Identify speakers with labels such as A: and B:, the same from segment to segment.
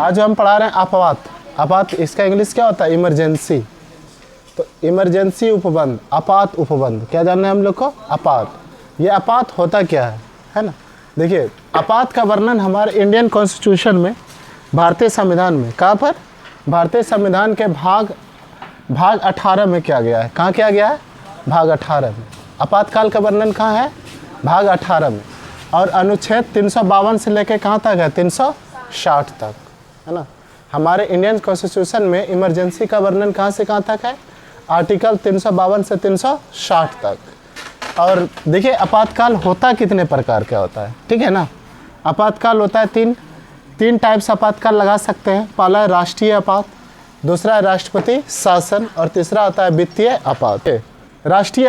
A: आज जो हम पढ़ा रहे हैं आपात, आपात इसका इंग्लिश क्या होता है? इमरजेंसी। तो इमरजेंसी उपबंध, आपात उपबंध, क्या जानना है हम लोग को? आपात। ये आपात होता क्या है ना? देखिए, आपात का वर्णन हमारे इंडियन कॉन्स्टिट्यूशन में, भारतीय संविधान में, कहाँ पर? भारतीय संविधान के भाग 18 में किया गया है। कहाँ किया गया है? भाग 18 में। आपातकाल का वर्णन कहाँ है? भाग 18 में। और अनुच्छेद 352 से लेकर कहाँ तक है? 360 तक, है ना? हमारे इंडियन कॉन्स्टिट्यूशन में इमरजेंसी का वर्णन कहाँ से कहाँ तक है? आर्टिकल 352 से 360 तक। और देखिए, आपातकाल होता कितने प्रकार का होता है, ठीक है ना? आपातकाल होता है तीन टाइप्स आपातकाल लगा सकते हैं। पहला है राष्ट्रीय आपात, दूसरा है राष्ट्रपति शासन, और तीसरा आता है वित्तीय आपात। राष्ट्रीय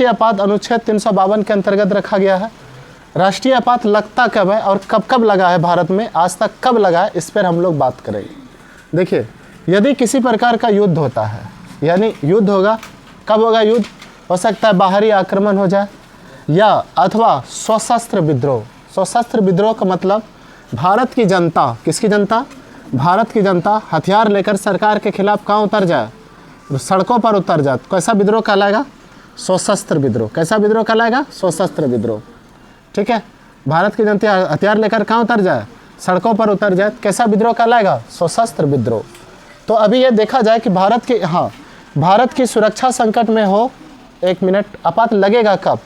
A: आपात अनुच्छेद 352 के अंतर्गत रखा गया है। राष्ट्रीय आपात लगता कब है और कब कब लगा है भारत में, आज तक कब लगा है, इस पर हम लोग बात करेंगे। देखिए, यदि किसी प्रकार का युद्ध होता है, यानी युद्ध होगा, कब होगा युद्ध? हो सकता है बाहरी आक्रमण हो जाए, या अथवा सशस्त्र विद्रोह। सशस्त्र विद्रोह का मतलब भारत की जनता, किसकी जनता? भारत की जनता हथियार लेकर सरकार के खिलाफ कहाँ उतर जाए? सड़कों पर उतर जाए। कैसा विद्रोह कहलाएगा? सशस्त्र विद्रोह। कैसा विद्रोह कहलाएगा? सशस्त्र विद्रोह, ठीक है? भारत की जनता हथियार लेकर कहाँ उतर जाए? सड़कों पर उतर जाए। कैसा विद्रोह कहलाएगा? सशस्त्र विद्रोह। तो अभी ये देखा जाए कि भारत की सुरक्षा संकट में हो, एक मिनट, आपात लगेगा कब?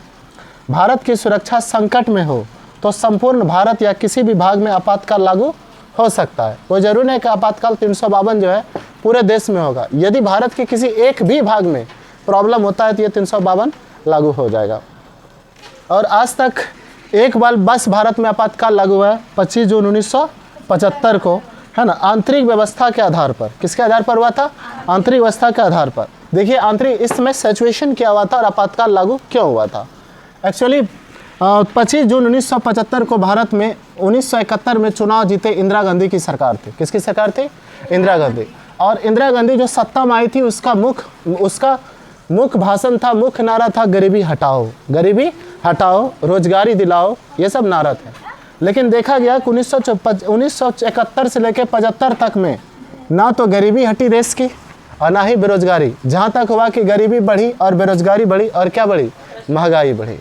A: भारत की सुरक्षा संकट में हो तो संपूर्ण भारत या किसी भी भाग में आपातकाल लागू हो सकता है। कोई जरूरी नहीं कि आपातकाल 352 जो है पूरे देश में होगा। यदि भारत के किसी एक भी भाग में प्रॉब्लम होता है तो ये 352 लागू हो जाएगा। और आज तक एक बार बस भारत में आपातकाल लागू हुआ है 25 जून 1975 को, है ना? आंतरिक व्यवस्था के आधार पर। किसके आधार पर हुआ था? आंतरिक व्यवस्था के आधार पर। देखिए, आंतरिक इसमें सिचुएशन क्या हुआ था और आपातकाल लागू क्यों हुआ था? एक्चुअली 25 जून 1975 को भारत में 1971 में चुनाव जीते इंदिरा गांधी की सरकार थी। किसकी सरकार थी? इंदिरा गांधी। और इंदिरा गांधी जो सत्ता में आई थी, उसका मुख्य भाषण था, मुख्य नारा था, गरीबी हटाओ, गरीबी हटाओ, रोजगारी दिलाओ, ये सब नारा थे। लेकिन देखा गया कि 1971 से लेकर 75 तक में ना तो गरीबी हटी देश की और ना ही बेरोजगारी। जहाँ तक हुआ कि गरीबी बढ़ी और बेरोजगारी बढ़ी, और क्या बढ़ी? महंगाई बढ़ी।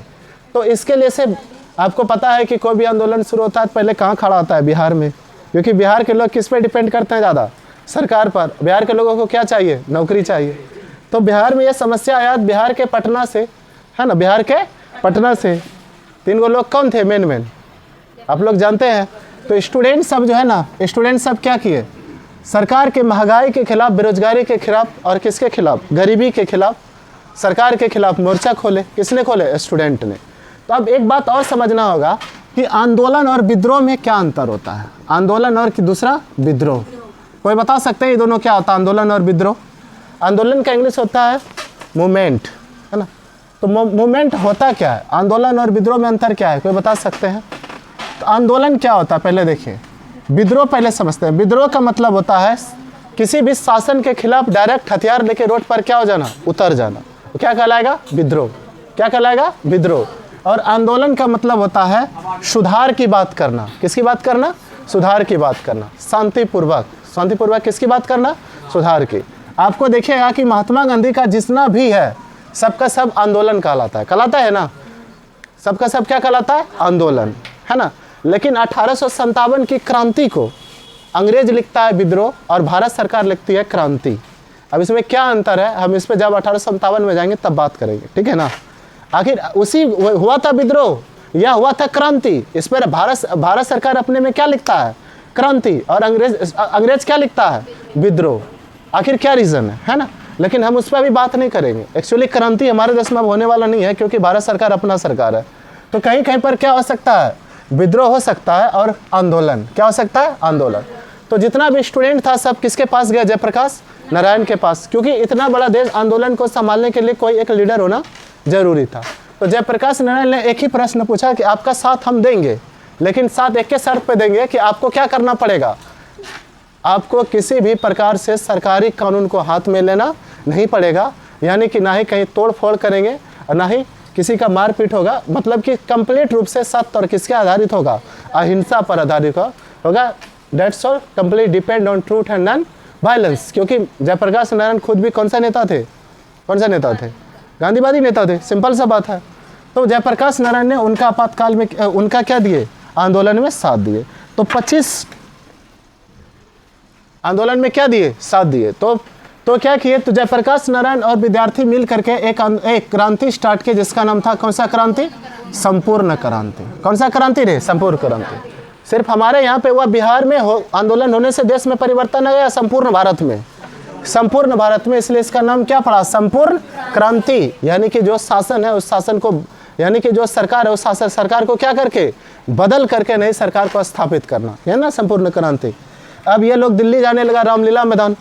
A: तो इसके लिए से आपको पता है कि कोई भी आंदोलन शुरू होता है पहले कहाँ खड़ा होता है? बिहार में। क्योंकि बिहार के लोग किस पे डिपेंड करते हैं ज़्यादा? सरकार पर। बिहार के लोगों को क्या चाहिए? नौकरी चाहिए। तो बिहार में ये समस्या आया बिहार के पटना से, है ना? बिहार के पटना से 3 लोग कौन थे मेन? आप लोग जानते हैं। तो स्टूडेंट सब जो है ना, स्टूडेंट सब क्या किए? सरकार के महंगाई के खिलाफ, बेरोजगारी के खिलाफ, और किसके खिलाफ? गरीबी के खिलाफ, सरकार के खिलाफ मोर्चा खोले। किसने खोले? स्टूडेंट ने। तो अब एक बात और समझना होगा कि आंदोलन और विद्रोह में क्या अंतर होता है? आंदोलन और दूसरा विद्रोह। कोई बता सकते हैं ये दोनों क्या होता है, आंदोलन और विद्रोह? आंदोलन का इंग्लिश होता है मूवमेंट, है ना? तो मूवमेंट होता क्या है? आंदोलन और विद्रोह में अंतर क्या है? कोई बता सकते हैं? तो आंदोलन क्या होता है पहले देखिए, विद्रोह पहले समझते हैं। विद्रोह का मतलब होता है किसी भी शासन के खिलाफ डायरेक्ट हथियार लेके रोड पर क्या हो जाना? उतर जाना। तो क्या कहलाएगा? विद्रोह। क्या कहलाएगा? विद्रोह। और आंदोलन का मतलब होता है सुधार की बात करना। किसकी बात करना? सुधार की बात करना, शांतिपूर्वक। शांतिपूर्वक किसकी बात करना? सुधार की। आपको देखिएगा कि महात्मा गांधी का जितना भी है सबका सब आंदोलन कहलाता है। कहलाता है ना? सबका सब क्या कहलाता है? आंदोलन, है ना? लेकिन 1857 की क्रांति को अंग्रेज लिखता है विद्रोह और भारत सरकार लिखती है क्रांति। अब इसमें क्या अंतर है, हम इस पर जब 1857 में जाएंगे तब बात करेंगे, ठीक है ना? आखिर उसी हुआ था विद्रोह या हुआ था क्रांति? इस पर भारत सरकार अपने में क्या लिखता है? क्रांति। और अंग्रेज क्या लिखता है? विद्रोह। आखिर क्या रीज़न है ना? लेकिन हम उस पर भी बात नहीं करेंगे। एक्चुअली क्रांति हमारे देश में होने वाला नहीं है, क्योंकि भारत सरकार अपना सरकार है। तो कहीं कहीं पर क्या हो सकता है? विद्रोह हो सकता है और आंदोलन। क्या हो सकता है? आंदोलन। तो जितना भी स्टूडेंट था सब किसके पास गया? जयप्रकाश नारायण के पास, क्योंकि इतना बड़ा देश, आंदोलन को संभालने के लिए कोई एक लीडर होना जरूरी था। तो जयप्रकाश नारायण ने एक ही प्रश्न पूछा कि आपका साथ हम देंगे, लेकिन साथ एक के शर्त पे देंगे कि आपको क्या करना पड़ेगा? आपको किसी भी प्रकार से सरकारी कानून को हाथ में लेना नहीं पड़ेगा, यानी कि ना ही कहीं तोड़ फोड़ करेंगे और ना ही किसी का मारपीट होगा। मतलब कि कंप्लीट रूप से सत्य और किसके आधारित होगा? अहिंसा पर आधारित होगा। That's all complete depend on truth and non violence. क्योंकि जयप्रकाश नारायण खुद भी कौन सा नेता थे, कौन सा नेता थे, गांधीवादी नेता थे, सिंपल सा बात है। तो जयप्रकाश नारायण ने उनका आपातकाल में उनका क्या दिए, आंदोलन में साथ दिए। तो 25 आंदोलन में क्या दिए, साथ दिए। तो क्या किए, तो जयप्रकाश नारायण और विद्यार्थी मिल करके एक क्रांति स्टार्ट की जिसका नाम था कौन सा क्रांति, संपूर्ण क्रांति। कौन सा क्रांति रे, संपूर्ण क्रांति। सिर्फ हमारे यहाँ पे हुआ, बिहार में आंदोलन होने से देश में परिवर्तन आ गया, संपूर्ण भारत में, संपूर्ण भारत में, इसलिए इसका नाम क्या पड़ा, संपूर्ण क्रांति। यानी कि जो शासन है उस शासन को, यानी कि जो सरकार है उस सरकार को क्या करके, बदल करके नई सरकार को स्थापित करना, है ना, संपूर्ण क्रांति। अब ये लोग दिल्ली जाने लगा, रामलीला मैदान।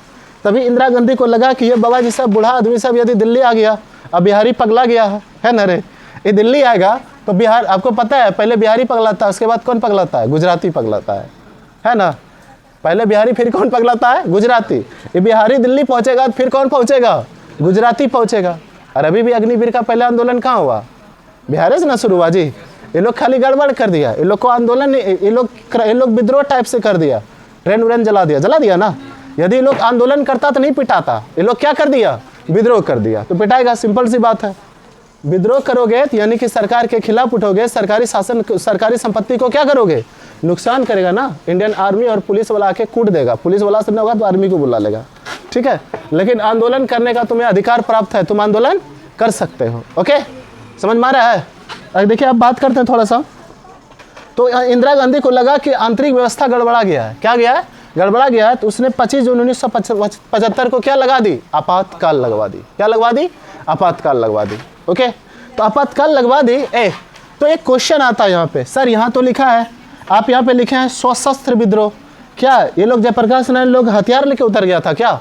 A: तभी इंदिरा गांधी को लगा कि ये बाबा जी सब, बूढ़ा आदमी सब यदि दिल्ली आ गया, अब बिहारी पगला गया है ना रे, ये दिल्ली आएगा तो बिहार, आपको पता है पहले बिहारी पगलाता है, उसके बाद कौन पगलाता है, गुजराती पगलाता है ना। पहले बिहारी फिर कौन पगलाता है, गुजराती। ये बिहारी दिल्ली पहुंचेगा तो फिर कौन पहुंचेगा, गुजराती पहुंचेगा। और अभी भी अग्निवीर का पहला आंदोलन कहाँ हुआ, बिहार से ना शुरू हुआ जी। ये लोग खाली गड़बड़ कर दिया, ये लोग को आंदोलन, ये लोग विद्रोह टाइप से कर दिया, ट्रेन व्रेन जला दिया ना। यदि ये लोग आंदोलन करता तो नहीं पिटाता, ये लोग क्या कर दिया, विद्रोह कर दिया, तो पिटाएगा, सिंपल सी बात है। विद्रोह करोगे तो यानी कि सरकार के खिलाफ उठोगे, सरकारी शासन, सरकारी संपत्ति को क्या करोगे, नुकसान करेगा ना। इंडियन आर्मी और पुलिस वाला आके कूट देगा, पुलिस वाला से नहीं होगा तो आर्मी को बुला लेगा, ठीक है। लेकिन आंदोलन करने का तुम्हें अधिकार प्राप्त है, तुम आंदोलन कर सकते हो। ओके, समझ में आ रहा है। अब देखिए, अब बात करते हैं थोड़ा सा। तो इंदिरा गांधी को लगा कि आंतरिक व्यवस्था गड़बड़ा गया है, क्या गया है, गड़बड़ा गया है। तो उसने 25 जून 1975 को क्या लगा दी, आपातकाल लगवा दी। क्या लगवा दी, आपातकाल लगवा दी। ओके, तो आपातकाल लगवा दी। तो एक क्वेश्चन आता है यहाँ पे, सर यहाँ तो लिखा है, आप यहाँ पे लिखे हैं सशस्त्र विद्रोह, क्या ये लोग जयप्रकाश नारायण लोग हथियार लेके उतर गया था क्या?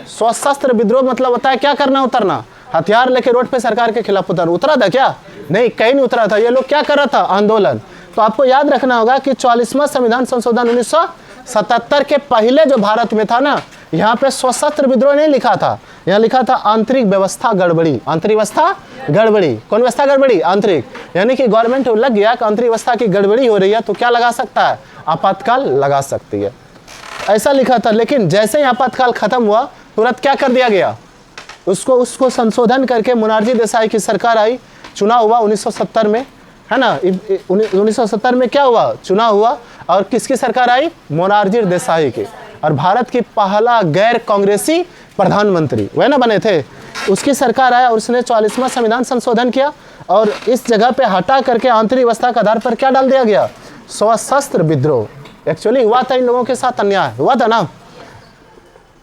A: सशस्त्र विद्रोह मतलब होता है क्या करना, उतरना, हथियार लेके रोड पे सरकार के खिलाफ उतरा था क्या? नहीं, कहीं नहीं उतरा था। ये लोग क्या कर रहा था, आंदोलन। तो आपको याद रखना होगा कि 44वां संविधान संशोधन 1977 के पहले जो भारत में था ना, यहाँ पे सशस्त्र विद्रोह नहीं लिखा था, यहाँ लिखा था आंतरिक व्यवस्था गड़बड़ी। आंतरिक व्यवस्था गड़बड़ी, कौन व्यवस्था गड़बड़ी, आंतरिक। यानी कि गवर्नमेंट लग गया कि आंतरिक व्यवस्था की गड़बड़ी हो रही है तो क्या लगा सकता है, आपातकाल लगा सकती है, ऐसा लिखा था। लेकिन जैसे ही आपातकाल खत्म हुआ तुरंत क्या कर दिया गया, उसको संशोधन करके मोरारजी देसाई की सरकार आई, चुनाव हुआ 1970 में, है ना। 1970 में क्या हुआ, चुनाव हुआ, और किसकी सरकार आई, मोरारजी देसाई की। और भारत की पहला गैर कांग्रेसी प्रधानमंत्री वह ना बने थे, उसकी सरकार आया और उसने 44वां संविधान संशोधन किया। और इस जगह पे हटा करके आंतरिक व्यवस्था के आधार पर क्या डाल दिया गया, सशस्त्र विद्रोह। एक्चुअली हुआ था इन लोगों के साथ अन्याय, हुआ था ना।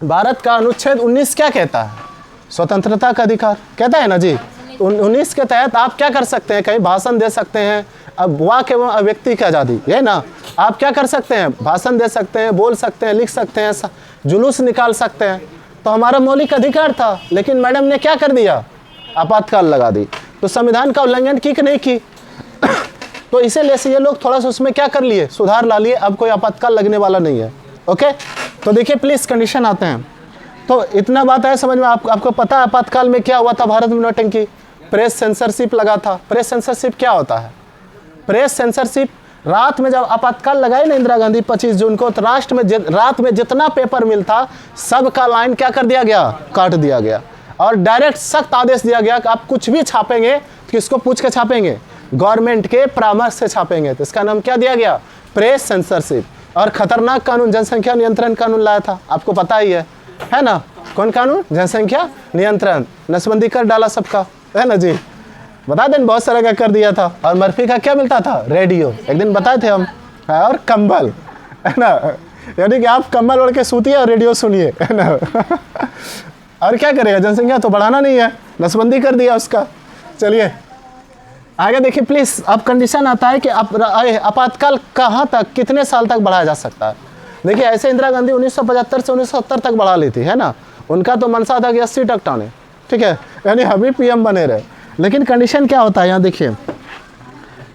A: भारत का अनुच्छेद 19 क्या कहता है, स्वतंत्रता का अधिकार कहता है ना जी। 19 के तहत आप क्या कर सकते हैं, कहीं भाषण दे सकते हैं। अब वाक एवं अभिव्यक्ति की आज़ादी है ना, आप क्या कर सकते हैं, भाषण दे सकते हैं, बोल सकते हैं, लिख सकते हैं, जुलूस निकाल सकते हैं। तो हमारा मौलिक अधिकार था, लेकिन मैडम ने क्या कर दिया, आपातकाल लगा दी। तो संविधान का उल्लंघन की कि नहीं की तो इसीलिए से ये लोग थोड़ा सा उसमें क्या कर लिए, सुधार ला लिए, अब कोई आपातकाल लगने वाला नहीं है। ओके, तो देखिए प्लीज कंडीशन आते हैं। तो इतना बात है समझ में, आपको पता है आपातकाल में क्या हुआ था भारत में, नौटंकी, प्रेस सेंसरशिप लगा था। प्रेस सेंसरशिप क्या होता है, प्रेस सेंसरशिप, रात में जब आपातकाल लगाई ना इंदिरा गांधी 25 जून को, तो रात में जितना पेपर मिलता सबका लाइन क्या कर दिया गया, काट दिया गया। और डायरेक्ट सख्त आदेश दिया गया कि आप कुछ भी छापेंगे तो किसको पूछ के छापेंगे, गवर्नमेंट के परामर्श से छापेंगे। तो इसका नाम क्या दिया गया, प्रेस सेंसरशिप। और खतरनाक कानून जनसंख्या नियंत्रण कानून लाया था, आपको पता ही है ना। कौन कानून, जनसंख्या नियंत्रण, नसबंदी कर डाला सबका, है ना जी, बता दें, बहुत सारा का कर दिया था। और मर्फी का क्या मिलता था, रेडियो, एक दिन बताए थे हम, और कंबल, है ना, यानी कि आप कंबल ओढ़ के सूतिए और रेडियो सुनिए, है ना। और क्या करेगा, जनसंख्या तो बढ़ाना नहीं है, नसबंदी कर दिया उसका। चलिए आगे देखिए प्लीज। अब कंडीशन आता है कि आपातकाल कहाँ तक, कितने साल तक बढ़ाया जा सकता है। देखिए ऐसे इंदिरा गांधी 1975 से 1970 तक बढ़ा ली थी, है ना। उनका तो मनसा था कि 80 तक टाने, ठीक है, यानी हम ही पीएम बने रहे। लेकिन कंडीशन क्या होता है, यहाँ देखिए,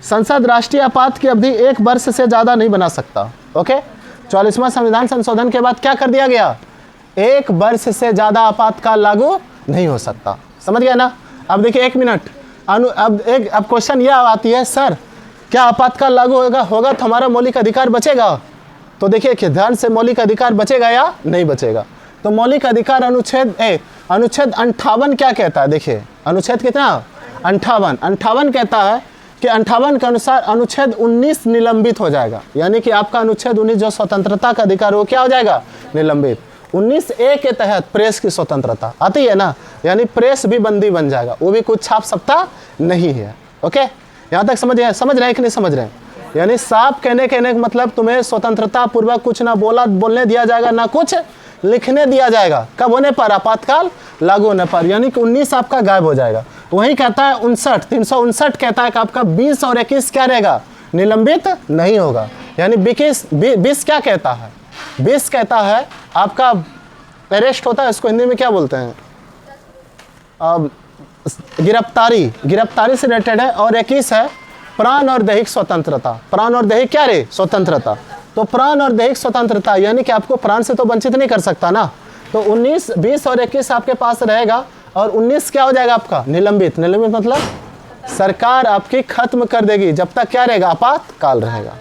A: संसद राष्ट्रीय आपात की अवधि 1 वर्ष से ज़्यादा नहीं बना सकता। ओके, 44वां संविधान संशोधन के बाद क्या कर दिया गया, 1 वर्ष से ज़्यादा आपातकाल लागू नहीं हो सकता। समझ गया ना। अब देखिए 1 मिनट, अब क्वेश्चन यह आती है, सर क्या आपातकाल लागू होगा तो हमारा मौलिक अधिकार बचेगा, तो देखिए कि ध्यान से, मौलिक अधिकार बचेगा या नहीं बचेगा। तो मौलिक अधिकार अनुच्छेद 58 क्या कहता है, देखिए अनुच्छेद कितना 58 कहता है कि 58 के अनुसार अनुच्छेद 19 निलंबित हो जाएगा, यानी कि आपका अनुच्छेद 19 जो स्वतंत्रता का अधिकार वो क्या हो जाएगा, निलंबित। 19A के तहत प्रेस की स्वतंत्रता आती है ना, यानी प्रेस भी बंदी बन जाएगा, वो भी कुछ छाप सकता नहीं है। ओके, यहाँ तक समझ रहे हैं कि नहीं समझ रहे हैं? यानी साफ कहने का मतलब तुम्हें स्वतंत्रता पूर्वक कुछ ना बोलने दिया जाएगा, ना कुछ लिखने दिया जाएगा। कब होने पर, आपातकाल लागू होने पर, यानी कि 19 आपका गायब हो जाएगा। वही कहता है 359 कहता है कि आपका 20 और 21 क्या रहेगा, निलंबित नहीं होगा। यानी 20 क्या कहता है, 20 कहता है आपका अरेस्ट होता है, इसको हिंदी में क्या बोलते हैं, गिरफ्तारी से रिलेटेड है। और 21 है प्राण और दैहिक स्वतंत्रता। प्राण और दैहिक क्या रे, स्वतंत्रता। तो प्राण और दैहिक स्वतंत्रता यानी कि आपको प्राण से तो वंचित नहीं कर सकता ना। तो 19, 20 और 21 आपके पास रहेगा, और 19 क्या हो जाएगा आपका, निलंबित। निलंबित मतलब सरकार आपकी खत्म कर देगी, जब तक क्या रहेगा, आपातकाल रहेगा।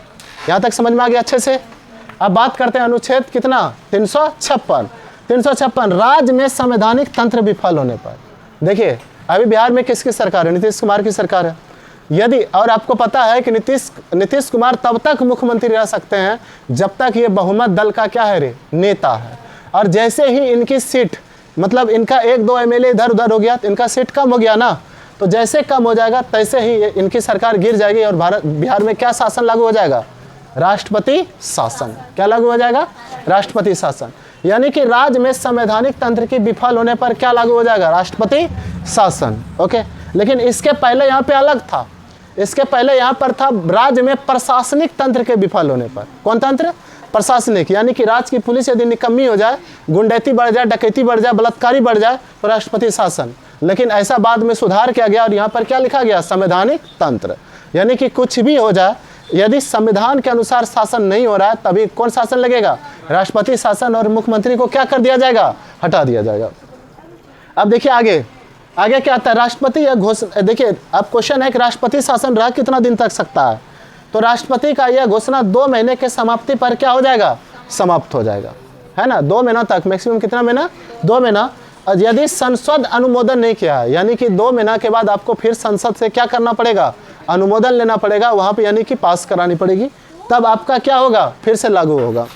A: यहाँ तक समझ में आ गया अच्छे से। अब बात करते हैं अनुच्छेद कितना, 356 राज्य में संवैधानिक तंत्र विफल होने पर। देखिए अभी बिहार में किसकी सरकार है, नीतीश कुमार की सरकार है। यदि, और आपको पता है कि नीतीश कुमार तब तक मुख्यमंत्री रह सकते हैं जब तक ये बहुमत दल का क्या है रे, नेता है। और जैसे ही इनकी सीट, मतलब इनका 1-2 एमएलए इधर उधर हो गया, तो इनका सीट कम हो गया ना, तो जैसे कम हो जाएगा तैसे ही इनकी सरकार गिर जाएगी, और बिहार में क्या शासन लागू हो जाएगा, राष्ट्रपति शासन। क्या लागू हो जाएगा, राष्ट्रपति शासन। यानी कि राज्य में संवैधानिक तंत्र की विफल होने पर क्या लागू हो जाएगा, राष्ट्रपति शासन। ओके, लेकिन इसके पहले यहाँ पे अलग था। इसके पहले यहाँ पर था राज्य में प्रशासनिक तंत्र के विफल होने पर। कौन तंत्र, प्रशासनिक। यानी कि राज्य की पुलिस यदि निकम्मी हो जाए, गुंडैती बढ़ जाए, डकैती बढ़ जाए, बलात्कारी बढ़ जाए, तो राष्ट्रपति शासन। लेकिन ऐसा बाद में सुधार किया गया, और यहाँ पर क्या लिखा गया, संवैधानिक तंत्र। यानी कि कुछ भी हो जाए, यदि संविधान के अनुसार शासन नहीं हो रहा है, तभी कौन शासन लगेगा, राष्ट्रपति शासन। और मुख्यमंत्री को क्या कर दिया जाएगा, हटा दिया जाएगा। अब देखिए आगे क्या आता है, राष्ट्रपति या घोषणा। देखिए अब क्वेश्चन है कि राष्ट्रपति शासन रह कितना दिन तक सकता है। तो राष्ट्रपति का यह घोषणा 2 महीने के समाप्ति पर क्या हो जाएगा, समाप्त हो जाएगा, है ना। 2 महीना तक, मैक्सिमम कितना महीना, 2 महीना। और यदि संसद अनुमोदन नहीं किया है, यानी कि 2 महीना के बाद आपको फिर संसद से क्या करना पड़ेगा, अनुमोदन लेना पड़ेगा वहाँ पे, यानी कि पास करानी पड़ेगी, तब आपका क्या होगा, फिर से लागू होगा,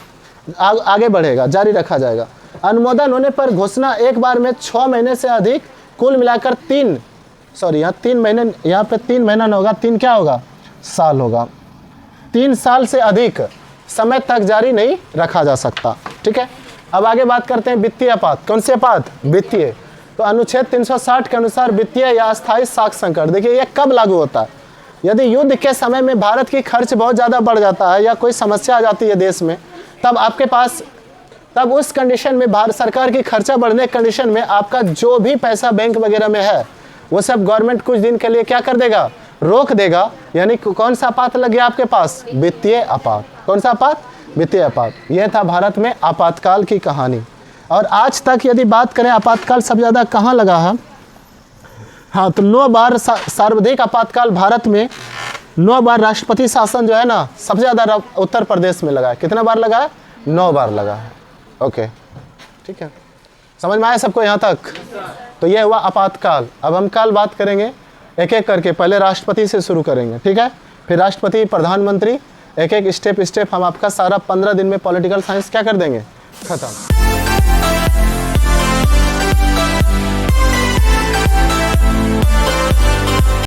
A: आगे बढ़ेगा, जारी रखा जाएगा। अनुमोदन होने पर घोषणा एक बार में 6 महीने से अधिक, कुल मिलाकर 3 महीने, यहाँ पे 3 महीना न होगा, 3 क्या होगा, साल होगा। 3 साल से अधिक समय तक जारी नहीं रखा जा सकता। ठीक है, अब आगे बात करते हैं वित्तीय आपात। कौन से आपात, वित्तीय। तो अनुच्छेद 360 के अनुसार वित्तीय या अस्थायी साख संकट, देखिए ये कब लागू होता है, यदि युद्ध के समय में भारत की खर्च बहुत ज़्यादा बढ़ जाता है या कोई समस्या आ जाती है देश में, तब आपके पास, तब उस कंडीशन में भारत सरकार की खर्चा बढ़ने के कंडीशन में आपका जो भी पैसा बैंक वगैरह में है वो सब गवर्नमेंट कुछ दिन के लिए क्या कर देगा, रोक देगा। यानी कौन सा आपात लग गया आपके पास, वित्तीय आपात। कौन सा आपात, वित्तीय आपात। यह था भारत में आपातकाल की कहानी। और आज तक यदि बात करें आपातकाल सबसे ज़्यादा कहाँ लगा है, हाँ, तो 9 बार सर्वाधिक आपातकाल भारत में, 9 बार राष्ट्रपति शासन जो है ना, सबसे ज़्यादा उत्तर प्रदेश में लगा है। कितना बार लगा है, 9 बार लगा है। ओके, ठीक है, समझ में आया सबको यहाँ तक। तो ये हुआ आपातकाल। अब हम कल बात करेंगे एक एक करके, पहले राष्ट्रपति से शुरू करेंगे, ठीक है, फिर राष्ट्रपति, प्रधानमंत्री, एक एक स्टेप हम आपका सारा 15 दिन में पॉलिटिकल साइंस क्या कर देंगे, खत्म।